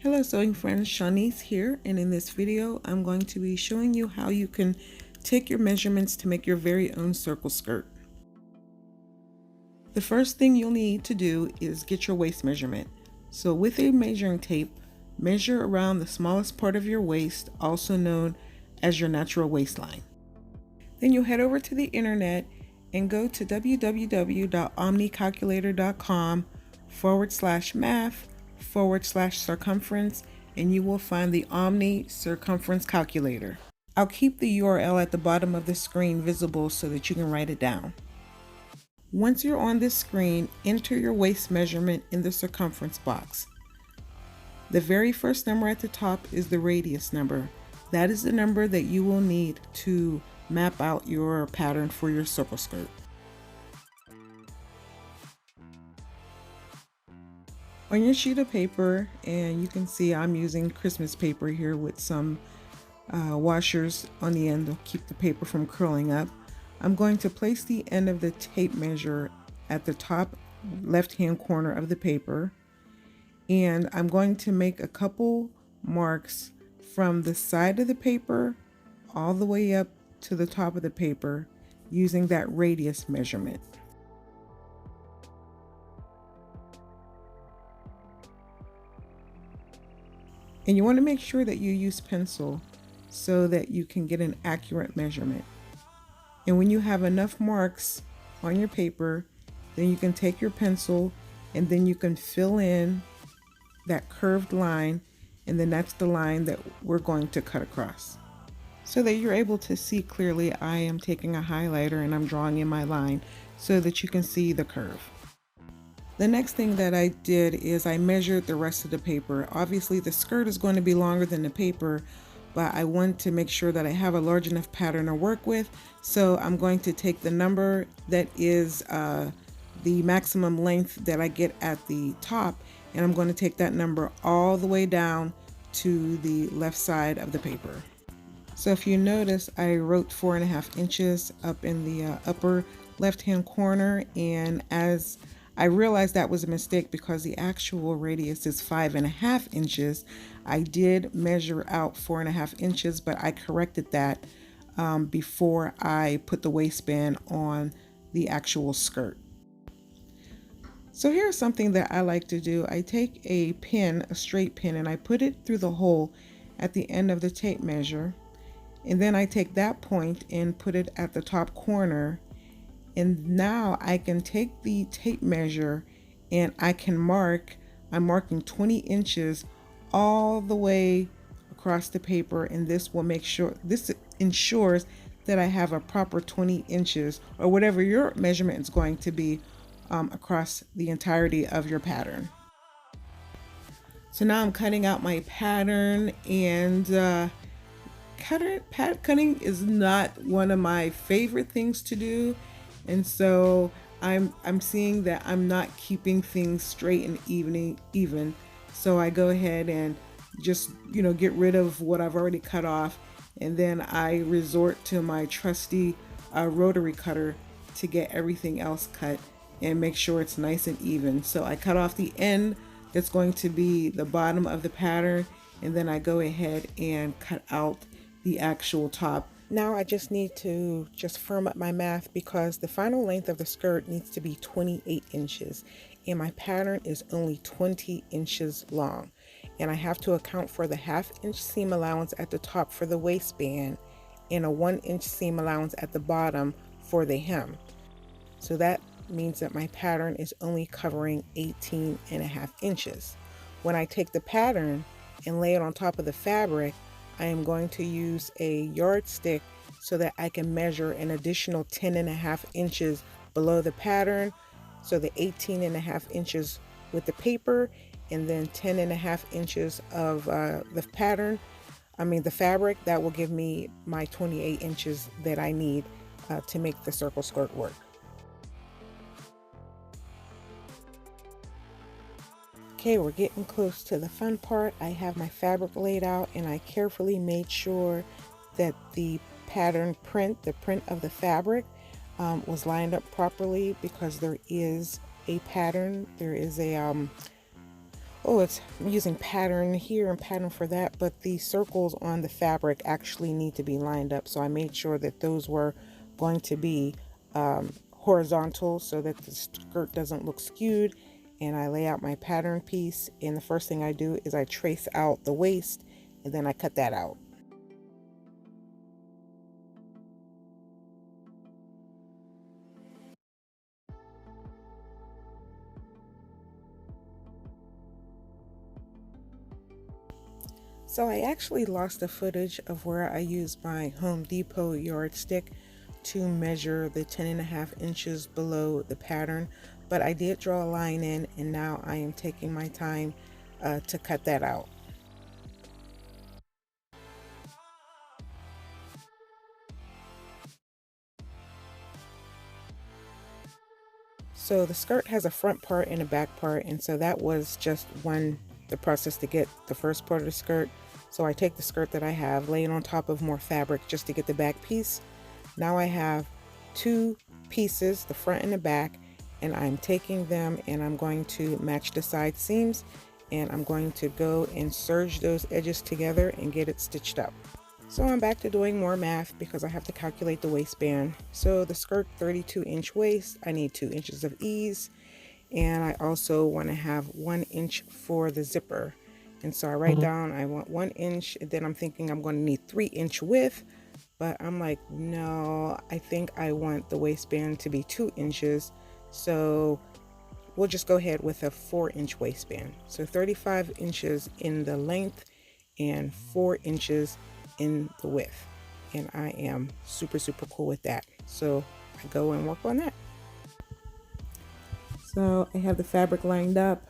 Hello sewing friends, Shawnice here, and in this video I'm going to be showing you how you can take your measurements to make your very own circle skirt. The first thing you'll need to do is get your waist measurement. So with a measuring tape, measure around the smallest part of your waist, also known as your natural waistline. Then you'll head over to the internet and go to www.omnicalculator.com/math/circumference, and you will find the Omni Circumference Calculator. I'll keep the URL at the bottom of the screen visible so that you can write it down. Once you're on this screen, enter your waist measurement in the circumference box. The very first number at the top is the radius number. That is the number that you will need to map out your pattern for your circle skirt. On your sheet of paper, and you can see I'm using Christmas paper here with some washers on the end to keep the paper from curling up. I'm going to place the end of the tape measure at the top left-hand corner of the paper, and I'm going to make a couple marks from the side of the paper all the way up to the top of the paper using that radius measurement. And you want to make sure that you use pencil so that you can get an accurate measurement. And when you have enough marks on your paper, then you can take your pencil and then you can fill in that curved line, and then that's the line that we're going to cut across. So that you're able to see clearly, I am taking a highlighter and I'm drawing in my line so that you can see the curve. The next thing that I did is I measured the rest of the paper. Obviously the skirt is going to be longer than the paper, but I want to make sure that I have a large enough pattern to work with. So I'm going to take the number that is the maximum length that I get at the top, and I'm going to take that number all the way down to the left side of the paper. So if you notice, I wrote 4.5 inches up in the upper left hand corner, and as I realized that was a mistake because the actual radius is 5.5 inches. I did measure out 4.5 inches, but I corrected that before I put the waistband on the actual skirt. So here's something that I like to do. I take a pin, a straight pin, and I put it through the hole at the end of the tape measure. And then I take that point and put it at the top corner. And now I can take the tape measure and I can I'm marking 20 inches all the way across the paper, and this ensures that I have a proper 20 inches or whatever your measurement is going to be across the entirety of your pattern. So now I'm cutting out my pattern, and cutting is not one of my favorite things to do, and so I'm seeing that I'm not keeping things straight and even. So I go ahead and just get rid of what I've already cut off, and then I resort to my trusty rotary cutter to get everything else cut and make sure it's nice and even. So I cut off the end that's going to be the bottom of the pattern, and then I go ahead and cut out the actual top. Now I just need to firm up my math because the final length of the skirt needs to be 28 inches and my pattern is only 20 inches long. And I have to account for the 1/2 inch seam allowance at the top for the waistband and a 1 inch seam allowance at the bottom for the hem. So that means that my pattern is only covering 18.5 inches. When I take the pattern and lay it on top of the fabric, I am going to use a yardstick so that I can measure an additional 10.5 inches below the pattern. So the 18.5 inches with the paper, and then 10.5 inches of the fabric, that will give me my 28 inches that I need to make the circle skirt work. Okay, we're getting close to the fun part. I have my fabric laid out and I carefully made sure that the pattern print, the print of the fabric, was lined up properly because there is a pattern. There is a oh, it's using pattern here and pattern for that, but the circles on the fabric actually need to be lined up. So I made sure that those were going to be horizontal so that the skirt doesn't look skewed. And I lay out my pattern piece, and the first thing I do is I trace out the waist, and then I cut that out. So I actually lost the footage of where I used my Home Depot yardstick to measure the 10.5 inches below the pattern, but I did draw a line in, and now I am taking my time to cut that out. So the skirt has a front part and a back part, and so that was just the process to get the first part of the skirt. So I take the skirt that I have, lay it on top of more fabric just to get the back piece. Now I have two pieces, the front and the back, and I'm taking them and I'm going to match the side seams, and I'm going to go and serge those edges together and get it stitched up. So I'm back to doing more math because I have to calculate the waistband. So the skirt, 32-inch waist, I need 2 inches of ease, and I also want to have 1 inch for the zipper. And so I write down I want 1 inch, and then I'm thinking I'm going to need 3-inch width, but I'm like, no, I think I want the waistband to be 2 inches. So we'll just go ahead with a 4-inch waistband. So 35 inches in the length and 4 inches in the width. And I am super cool with that. So I go and work on that. So I have the fabric lined up,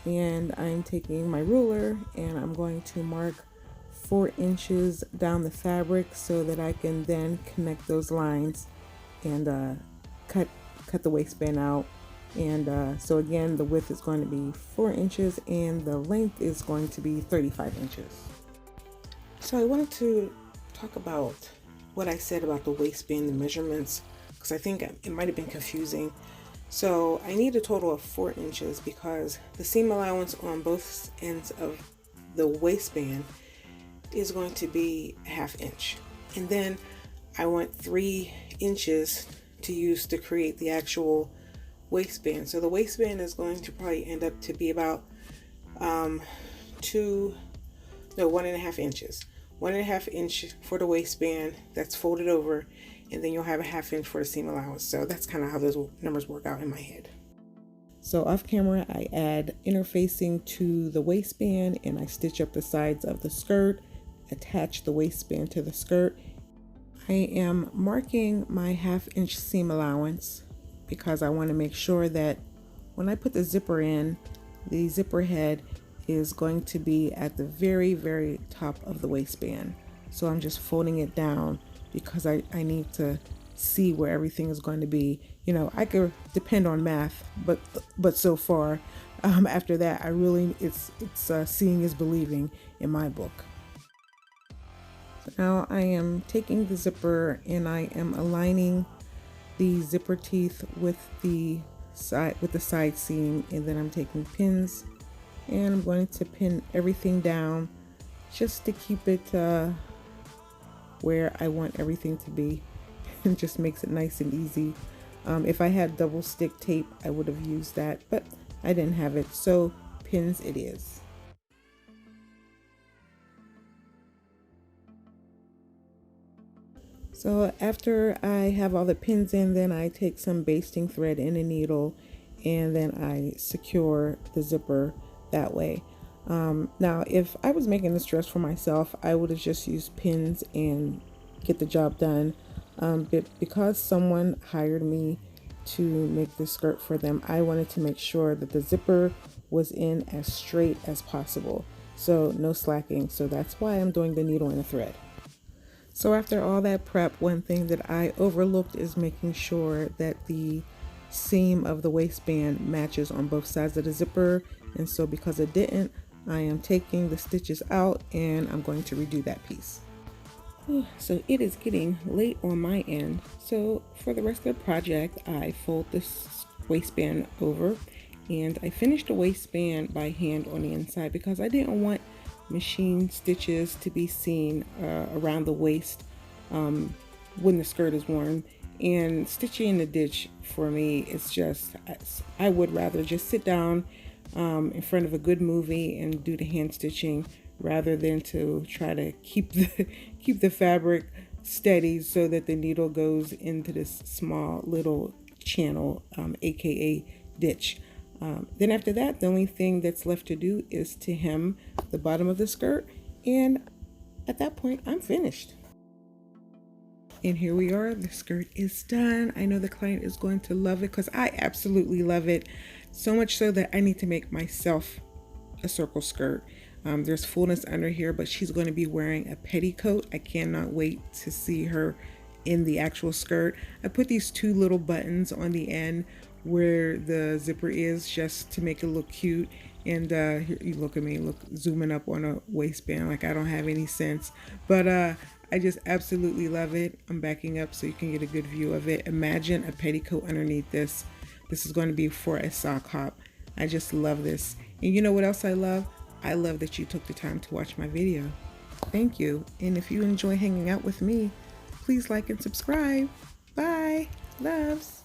and I'm taking my ruler and I'm going to mark 4 inches down the fabric so that I can then connect those lines and cut the waistband out. And so again, the width is going to be 4 inches and the length is going to be 35 inches. So I wanted to talk about what I said about the waistband, the measurements, because I think it might have been confusing. So I need a total of 4 inches because the seam allowance on both ends of the waistband is going to be a 1/2 inch. And then I want 3 inches to use to create the actual waistband. So the waistband is going to probably end up to be about 1.5 inches. 1.5 inch for the waistband that's folded over, and then you'll have a 1/2 inch for the seam allowance. So that's kind of how those numbers work out in my head. So off camera, I add interfacing to the waistband and I stitch up the sides of the skirt, attach the waistband to the skirt. I am marking my 1/2 inch seam allowance because I want to make sure that when I put the zipper in, the zipper head is going to be at the very top of the waistband. So I'm just folding it down because I need to see where everything is going to be. You know, I could depend on math, but so far after that, I really it's seeing is believing in my book. So now I am taking the zipper and I am aligning the zipper teeth with the side seam, and then I'm taking pins and I'm going to pin everything down just to keep it where I want everything to be. It just makes it nice and easy. If I had double stick tape, I would have used that, but I didn't have it, so pins it is. So after I have all the pins in, then I take some basting thread and a needle, and then I secure the zipper that way. Now, if I was making this dress for myself, I would have just used pins and get the job done. But because someone hired me to make this skirt for them, I wanted to make sure that the zipper was in as straight as possible. So no slacking. So that's why I'm doing the needle and the thread. So after all that prep, one thing that I overlooked is making sure that the seam of the waistband matches on both sides of the zipper. And so because it didn't, I am taking the stitches out and I'm going to redo that piece. So it is getting late on my end. So for the rest of the project, I fold this waistband over And I finished the waistband by hand on the inside because I didn't want machine stitches to be seen around the waist when the skirt is worn. And stitching in the ditch for me is just, I would rather just sit down in front of a good movie and do the hand stitching rather than to try to keep the fabric steady so that the needle goes into this small little channel, aka ditch. Then after that, the only thing that's left to do is to hem the bottom of the skirt, and at that point I'm finished. And here we are, the skirt is done. I know the client is going to love it because I absolutely love it. So much so that I need to make myself a circle skirt. There's fullness under here, but she's going to be wearing a petticoat. I cannot wait to see her in the actual skirt. I put these two little buttons on the end where the zipper is just to make it look cute. And here, you look at me, look, zooming up on a waistband like I don't have any sense. But I just absolutely love it. I'm backing up so you can get a good view of it. Imagine a petticoat underneath this. This is going to be for a sock hop. I just love this. And you know what else I love? I love that you took the time to watch my video. Thank you. And if you enjoy hanging out with me, please like and subscribe. Bye. Loves.